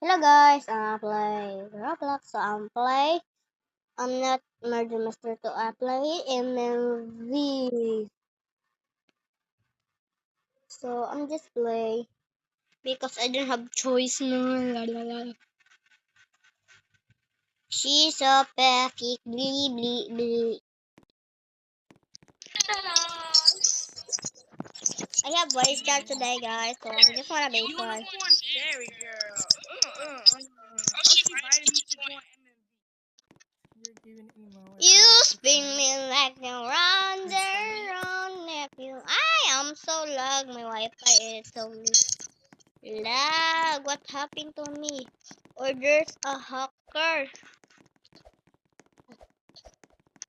Hello guys, play Roblox. I'm not Murder Master to play MMV. So I'm just play because I don't have choice no. La, la, la. She's so perfect, blee blee blee. I have voice chat today guys, so I just wanna be You wanna fun. go on Sherry, girl. Oh, she invited me to join MMV. You're giving emo. You spin me like a round around nephew. I am so lag, my Wi-Fi is so lag. What happened to me? Or there's a hacker.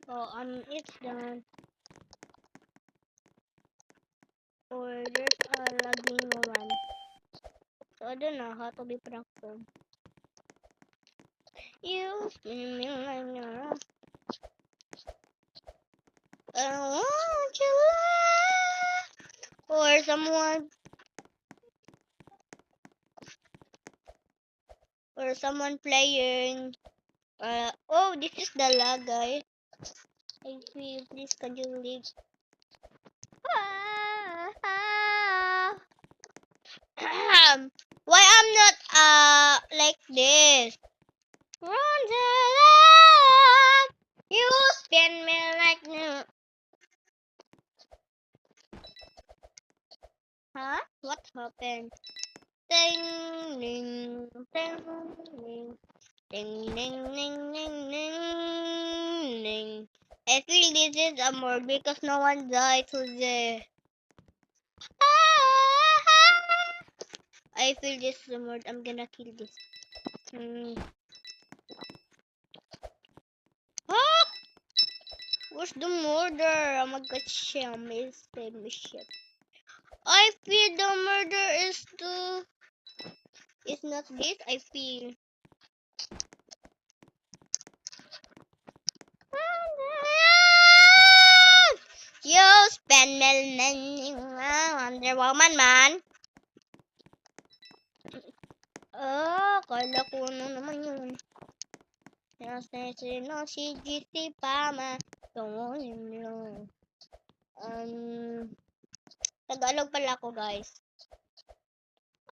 Oh, it's done. Or there's a lagging one. So I don't know how to be pranked. You spin me like a round. I want you love. Or someone playing. Oh, this is the lag, guys. I feel, please, can you leave? Why I'm not like this? Run the love, you spin me like new. Huh? What happened? Ding ding ding ding ding ding ding ding ding ding. I feel this is a murder because no one died today. I feel this is a murder. I'm gonna kill this. Ah! Where's the murder? Oh my god, I missed the mission. I feel the murder is not this. I feel. You spend money, Wonder Woman man. Kala ko ano naman yun. Sino si GC Pama. Tungulin mo. Tagalog pala ako guys.